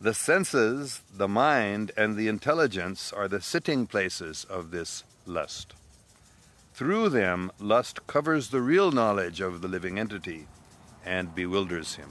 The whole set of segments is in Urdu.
The senses, the mind, and the intelligence are the sitting places of this lust. Through them, lust covers the real knowledge of the living entity and bewilders him.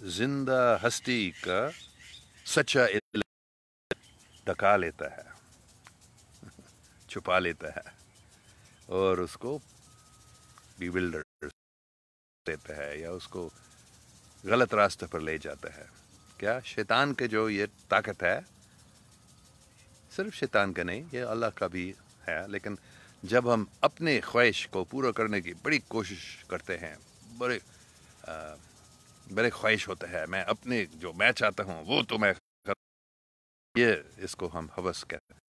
زندہ ہستی کا سچا ڈکا لیتا ہے، چھپا لیتا ہے اور اس کو بیولڈر دیتا ہے یا اس کو غلط راستے پر لے جاتا ہے. کیا شیطان کے جو یہ طاقت ہے، صرف شیطان کا نہیں، یہ اللہ کا بھی ہے، لیکن جب ہم اپنے خواہش کو پورا کرنے کی بڑی کوشش کرتے ہیں، بڑے خواہش ہوتا ہے، میں اپنے جو میں چاہتا ہوں وہ تو میں یہ اس کو ہم ہوس کہتے ہیں.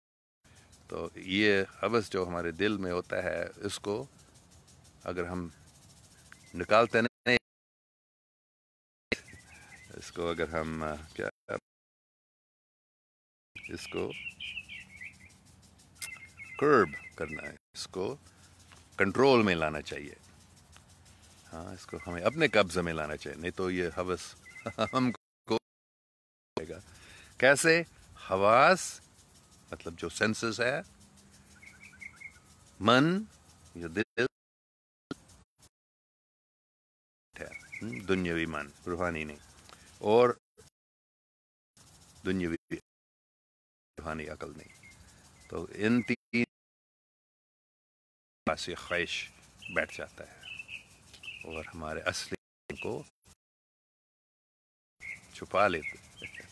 تو یہ ہوس جو ہمارے دل میں ہوتا ہے، اس کو اگر ہم نکالتے نہیں، اس کو اگر ہم کیا اس کو کرب کرنا ہے، اس کو کنٹرول میں لانا چاہیے. ہاں، اس کو ہمیں اپنے قبضے میں لانا چاہیے، نہیں تو یہ ہوس ہم کو گا. کیسے؟ حواس مطلب جو سینسز ہے، من، یہ دل ہے، دنیاوی من، روحانی نہیں، اور دنیاوی روحانی عقل نہیں. تو ان تین سے خواہش بیٹھ جاتا ہے اور ہمارے اصلی کو چھپا لیتے ہیں،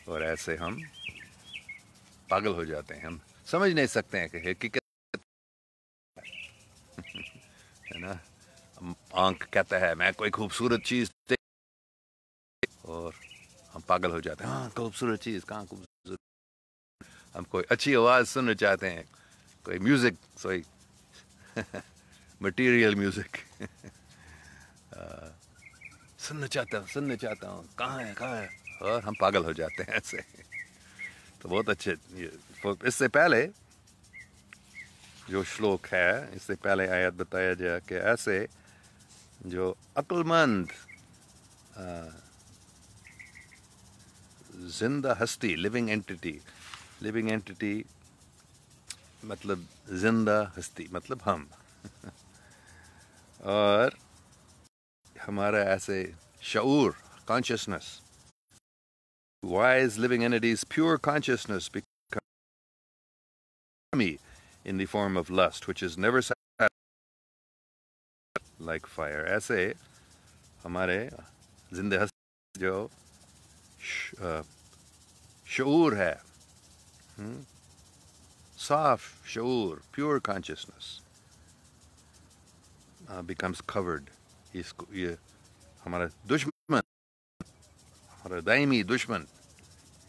اور ایسے ہم پاگل ہو جاتے ہیں. ہم سمجھ نہیں سکتے ہیں کہ حقیقت ہے نا. آنکھ کہتا ہے میں کوئی خوبصورت چیز اور ہم پاگل ہو جاتے ہیں. ہاں، خوبصورت چیز کہاں خوبصورت. ہم کوئی اچھی آواز سننا چاہتے ہیں، کوئی میوزک، کوئی مٹیریل میوزک سننا چاہتا ہوں، کہاں ہے، اور ہم پاگل ہو جاتے ہیں ایسے. تو بہت اچھے. اس سے پہلے جو شلوک ہے، اس سے پہلے آیت بتایا جائے کہ ایسے جو عقل مند زندہ ہستی، لیونگ اینٹیٹی مطلب زندہ ہستی مطلب ہم اور ہمارا ایسے شعور، consciousness, wise living entities pure consciousness become in the form of lust which is never like fire. ایسے ہمارے زندہ ہستی جو شعور ہے، صاف شعور، پیور کانشیسنس becomes covered. یہ ہمارا دشمن، ہمارا دائمی دشمن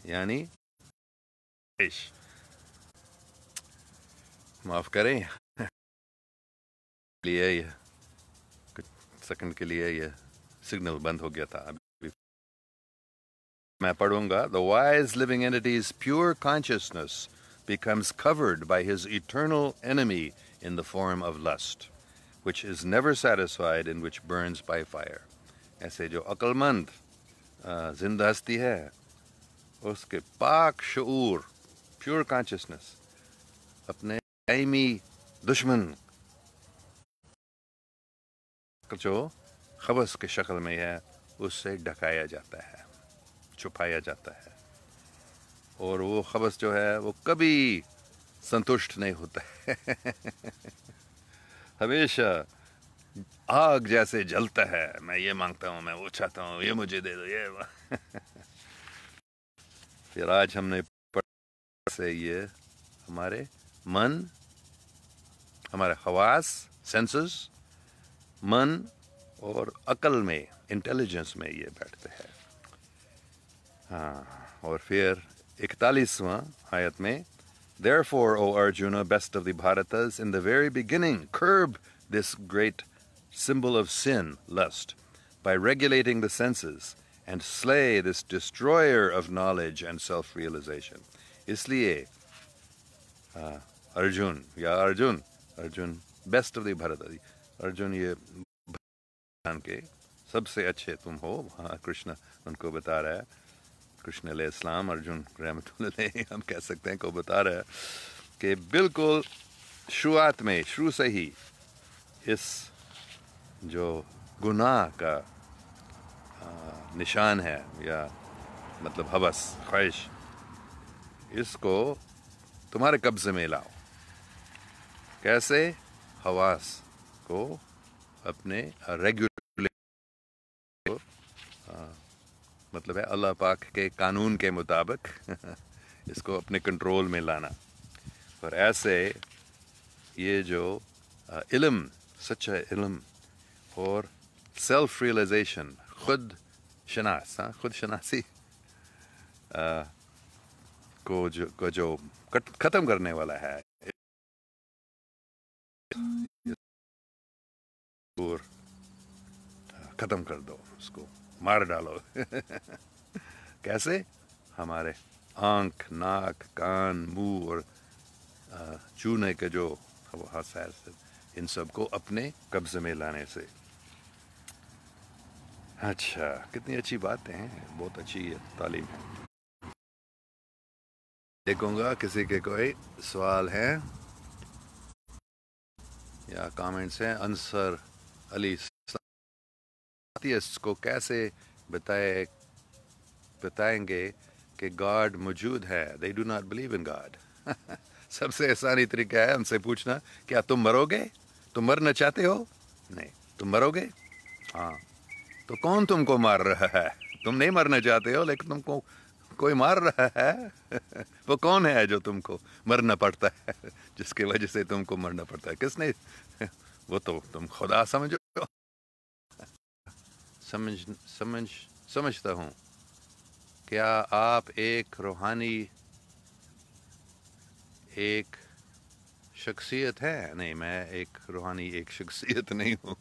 یعنی معاف کریں لیے کچھ سیکنڈ کے لیے یہ سگنل بند ہو گیا تھا. میں پڑھوں گا. The wise living entity's pure consciousness becomes covered by his eternal enemy in the form of lust, which is never satisfied and which burns by fire. ایسے جو عقل مند زندہ ہستی ہے، اس کے پاک شعور، پیور کانشیسنس، اپنے دائمی دشمن جو خبث کے شکل میں ہے، اس سے ڈھکایا جاتا ہے، چھپایا جاتا ہے. اور وہ خبث جو ہے وہ کبھی سنتشٹ نہیں ہوتا ہے ہمیشہ آگ جیسے جلتا ہے. میں یہ مانگتا ہوں، میں وہ چاہتا ہوں، یہ مجھے دے دو، یہ پھر آج ہم نے سے یہ ہمارے من، ہمارے حواس، سینسز، من اور عقل میں، انٹیلیجنس میں یہ بیٹھتے ہیں. ہاں، اور پھر 41واں آیت میں Therefore, O Arjuna, best of the Bharatas, in the very beginning, curb this great symbol of sin, lust, by regulating the senses, and slay this destroyer of knowledge and self-realization. اس لیے ارجن یا Arjun best of the Bharat, Arjun یہ بھارت کے سب سے اچھے تم ہو. وہاں کرشن ان کو بتا رہا ہے، کرشن علیہ السلام ارجن رحمۃ اللہ علیہ ہم کہہ سکتے ہیں کو بتا رہا ہے کہ بالکل شروعات میں، شروع سے ہی اس جو گناہ کا نشان ہے یا مطلب حوث خواہش، اس کو تمہارے قبضے میں لاؤ. کیسے؟ حواس کو اپنے ریگولیٹ، مطلب ہے اللہ پاک کے قانون کے مطابق اس کو اپنے کنٹرول میں لانا. اور ایسے یہ جو علم، سچا علم اور سیلف ریئلائزیشن، خود شناسی کو جو ختم کرنے والا ہے، اور ختم کر دو، اس کو مار ڈالو. کیسے؟ ہمارے آنکھ، ناک، کان، منہ اور چونے کے جو حساس، ان سب کو اپنے قبضے میں لانے سے. اچھا، کتنی اچھی باتیں ہیں، بہت اچھی تعلیم ہے. دیکھوں گا کسی کے کوئی سوال ہے یا کامنٹس ہیں. انصر علی، کو کیسے بتائیں گے کہ گاڈ موجود ہے؟ they do not believe in God. سب سے آسانی طریقہ ہے ان سے پوچھنا، کیا تم مرو گے؟ تم مرنا چاہتے ہو؟ نہیں. تم مرو گے؟ ہاں. تو کون تم کو مار رہا ہے؟ تم نہیں مرنا چاہتے ہو لیکن تم کو کوئی مار رہا ہے. وہ کون ہے جو تم کو مرنا پڑتا ہے، جس کی وجہ سے تم کو مرنا پڑتا ہے؟ کس نے؟ وہ تو تم خدا سمجھو. سمجھتا ہوں. کیا آپ ایک روحانی شخصیت ہے؟ نہیں، میں ایک روحانی شخصیت نہیں ہوں.